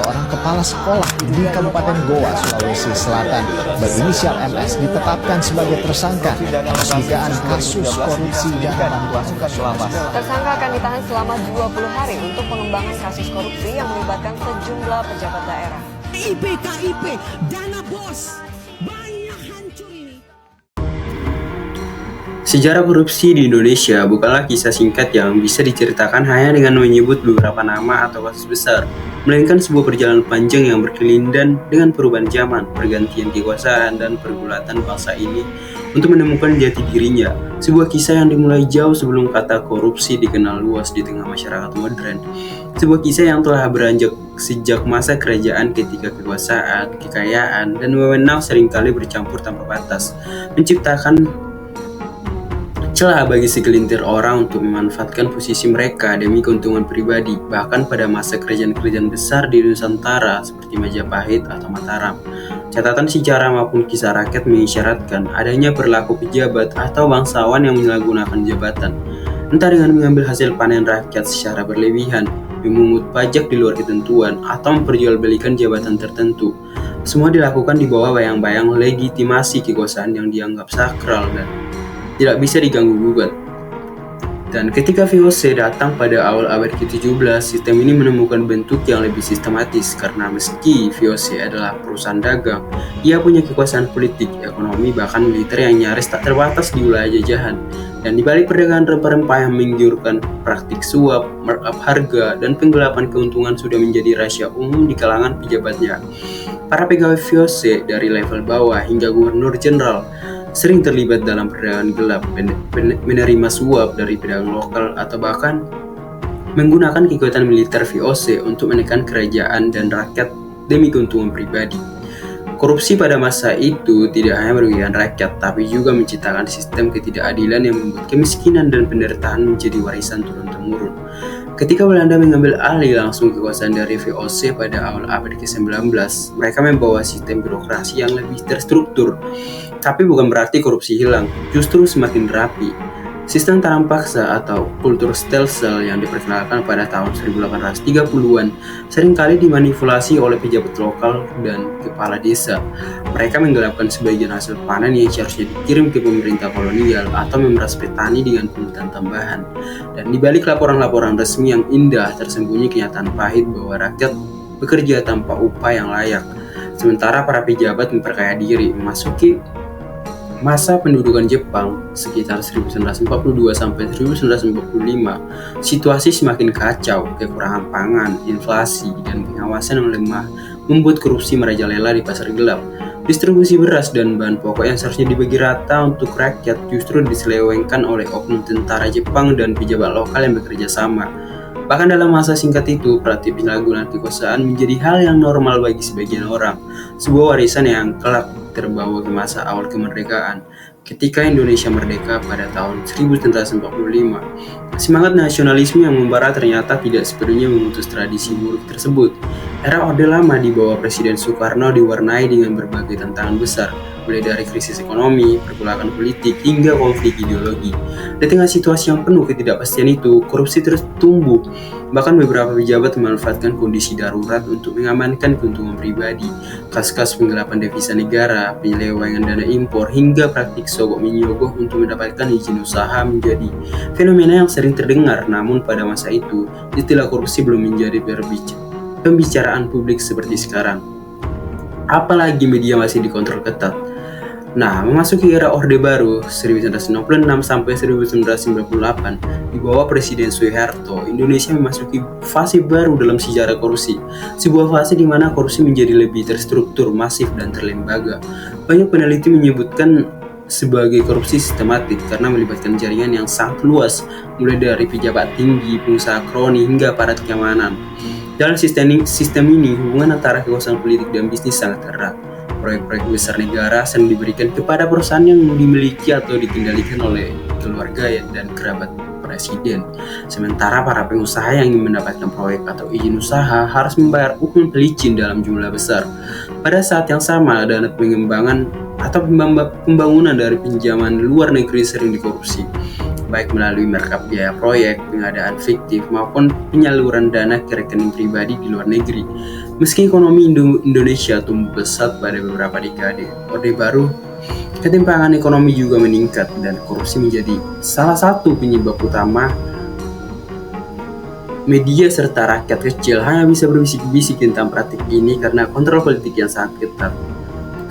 seorang kepala sekolah di Kabupaten Goa, Sulawesi Selatan berinisial MS ditetapkan sebagai tersangka atas dugaan kasus korupsi dana bantuan sosial. Tersangka akan ditahan selama 20 hari untuk pengembangan kasus korupsi yang melibatkan sejumlah pejabat daerah. KIP, dana bos, banyak hancur ini. Sejarah korupsi di Indonesia bukanlah kisah singkat yang bisa diceritakan hanya dengan menyebut beberapa nama atau kasus besar, melainkan sebuah perjalanan panjang yang berkelindan dengan perubahan zaman, pergantian kekuasaan, dan pergulatan bangsa ini untuk menemukan jati dirinya. Sebuah kisah yang dimulai jauh sebelum kata korupsi dikenal luas di tengah masyarakat modern. Sebuah kisah yang telah beranjak sejak masa kerajaan ketika kekuasaan, kekayaan, dan wewenang seringkali bercampur tanpa batas, menciptakan celah bagi segelintir orang untuk memanfaatkan posisi mereka demi keuntungan pribadi, bahkan pada masa kerajaan-kerajaan besar di Nusantara seperti Majapahit atau Mataram. Catatan sejarah maupun kisah rakyat mengisyaratkan adanya perilaku pejabat atau bangsawan yang menyalahgunakan jabatan, entah dengan mengambil hasil panen rakyat secara berlebihan, memungut pajak di luar ketentuan, atau memperjualbelikan jabatan tertentu. Semua dilakukan di bawah bayang-bayang legitimasi kekuasaan yang dianggap sakral dan tidak bisa diganggu-gugat. Dan ketika VOC datang pada awal abad ke-17, sistem ini menemukan bentuk yang lebih sistematis karena meski VOC adalah perusahaan dagang, ia punya kekuasaan politik, ekonomi, bahkan militer yang nyaris tak terbatas di wilayah jajahan. Dan di balik perdagangan rempah-rempah yang menggiurkan, praktik suap, markup harga, dan penggelapan keuntungan sudah menjadi rahasia umum di kalangan pejabatnya. Para pegawai VOC dari level bawah hingga gubernur jenderal sering terlibat dalam perdagangan gelap, menerima suap dari pedagang lokal, atau bahkan menggunakan kekuatan militer VOC untuk menekan kerajaan dan rakyat demi keuntungan pribadi. Korupsi pada masa itu tidak hanya merugikan rakyat, tapi juga menciptakan sistem ketidakadilan yang membuat kemiskinan dan penderitaan menjadi warisan turun-temurun. Ketika Belanda mengambil alih langsung kekuasaan dari VOC pada awal abad ke-19, mereka membawa sistem birokrasi yang lebih terstruktur. Tapi bukan berarti korupsi hilang, justru semakin rapi. Sistem tanam paksa atau kultur stelsel yang diperkenalkan pada tahun 1830-an seringkali dimanipulasi oleh pejabat lokal dan kepala desa. Mereka menggelapkan sebagian hasil panen yang seharusnya dikirim ke pemerintah kolonial atau memeras petani dengan pungutan tambahan. Dan di balik laporan-laporan resmi yang indah tersembunyi kenyataan pahit bahwa rakyat bekerja tanpa upah yang layak. Sementara para pejabat memperkaya diri. Memasuki masa pendudukan Jepang sekitar 1942 sampai 1945, situasi semakin kacau. Kekurangan pangan, inflasi, dan pengawasan yang lemah membuat korupsi merajalela di pasar gelap. Distribusi beras dan bahan pokok yang seharusnya dibagi rata untuk rakyat justru diselewengkan oleh oknum tentara Jepang dan pejabat lokal yang bekerja sama. Bahkan dalam masa singkat itu, praktik penyalahgunaan kekuasaan menjadi hal yang normal bagi sebagian orang, sebuah warisan yang kelak terbawa ke masa awal kemerdekaan. Ketika Indonesia merdeka pada tahun 1945, semangat nasionalisme yang membara ternyata tidak sepenuhnya memutus tradisi buruk tersebut. Era Orde Lama di bawah Presiden Soekarno diwarnai dengan berbagai tantangan besar, mulai dari krisis ekonomi, pergolakan politik, hingga konflik ideologi. Di tengah situasi yang penuh ketidakpastian itu, korupsi terus tumbuh. Bahkan beberapa pejabat memanfaatkan kondisi darurat untuk mengamankan keuntungan pribadi. Kasus-kasus penggelapan devisa negara, penyelewengan dana impor, hingga praktik sogok menyogok untuk mendapatkan izin usaha menjadi fenomena yang sering terdengar. Namun pada masa itu, istilah korupsi belum menjadi pembicaraan publik seperti sekarang. Apalagi media masih dikontrol ketat. Nah, memasuki era Orde Baru 1966 sampai 1998 di bawah Presiden Soeharto, Indonesia memasuki fase baru dalam sejarah korupsi. Sebuah fase di mana korupsi menjadi lebih terstruktur, masif, dan terlembaga. Banyak peneliti menyebutkan sebagai korupsi sistematik karena melibatkan jaringan yang sangat luas, mulai dari pejabat tinggi, pengusaha kroni, hingga aparat keamanan. Dalam sistem ini, hubungan antara kekuasaan politik dan bisnis sangat erat. Proyek-proyek besar negara sering diberikan kepada perusahaan yang dimiliki atau dikendalikan oleh keluarga dan kerabat presiden. Sementara para pengusaha yang ingin mendapatkan proyek atau izin usaha harus membayar upah pelicin dalam jumlah besar. Pada saat yang sama, dana pengembangan atau pembangunan dari pinjaman luar negeri sering dikorupsi. baik melalui merangkap biaya proyek, pengadaan fiktif, maupun penyaluran dana ke rekening pribadi di luar negeri. Meski ekonomi Indonesia tumbuh pesat pada beberapa dekade, Orde Baru, ketimpangan ekonomi juga meningkat dan korupsi menjadi salah satu penyebab utama. Media serta rakyat kecil hanya bisa berbisik-bisik tentang praktik ini karena kontrol politik yang sangat ketat.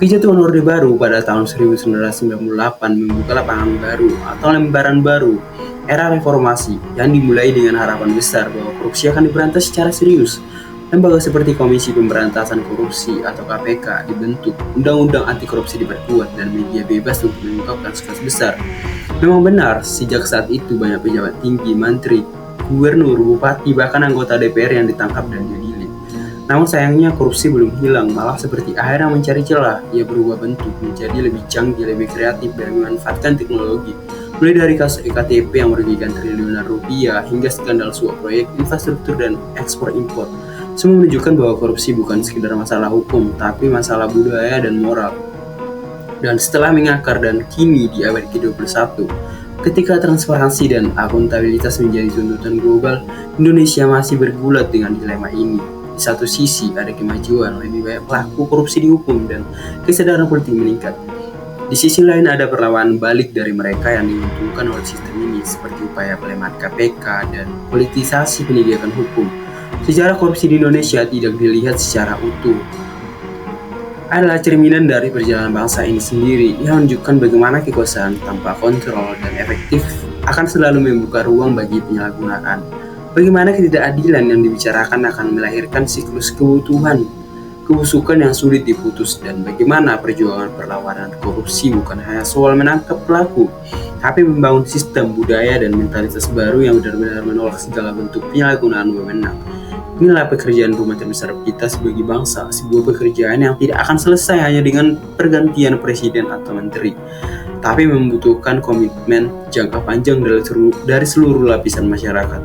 Kejatuhan Orde Baru pada tahun 1998 membuka lapangan baru atau lembaran baru era reformasi yang dimulai dengan harapan besar bahwa korupsi akan diberantas secara serius. Lembaga seperti Komisi Pemberantasan Korupsi atau KPK dibentuk, undang-undang anti korupsi diperkuat, dan media bebas untuk mengungkap kasus besar. Memang benar, sejak saat itu banyak pejabat tinggi, menteri, gubernur, bupati, bahkan anggota DPR yang ditangkap dan diadili. Namun sayangnya korupsi belum hilang, malah seperti air yang mencari celah, ia berubah bentuk menjadi lebih canggih, lebih kreatif, dan memanfaatkan teknologi. Mulai dari kasus EKTP yang merugikan triliunan rupiah, hingga skandal suap proyek infrastruktur dan ekspor impor. Semua menunjukkan bahwa korupsi bukan sekedar masalah hukum, tapi masalah budaya dan moral. Dan setelah mengakar dan kini di abad ke-21, ketika transparansi dan akuntabilitas menjadi tuntutan global, Indonesia masih bergulat dengan dilema ini. Di satu sisi ada kemajuan, lebih banyak pelaku korupsi dihukum dan kesadaran politik meningkat. Di sisi lain ada perlawanan balik dari mereka yang diuntungkan oleh sistem ini, seperti upaya pelemahan KPK dan politisasi penegakan hukum. Sejarah korupsi di Indonesia tidak dilihat secara utuh, adalah cerminan dari perjalanan bangsa ini sendiri yang menunjukkan bagaimana kekuasaan tanpa kontrol dan efektif akan selalu membuka ruang bagi penyalahgunaan. Bagaimana ketidakadilan yang dibicarakan akan melahirkan siklus kebusukan yang sulit diputus, dan bagaimana perjuangan perlawanan korupsi bukan hanya soal menangkap pelaku, tapi membangun sistem, budaya, dan mentalitas baru yang benar-benar menolak segala bentuk penyalahgunaan wewenang. Inilah pekerjaan rumah terbesar kita sebagai bangsa, sebuah pekerjaan yang tidak akan selesai hanya dengan pergantian presiden atau menteri, tapi membutuhkan komitmen jangka panjang dari seluruh lapisan masyarakat.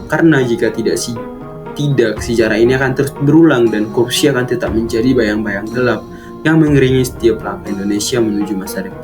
Karena jika tidak, sejarah ini akan terus berulang dan korupsi akan tetap menjadi bayang-bayang gelap yang mengiringi setiap langkah Indonesia menuju masa depan.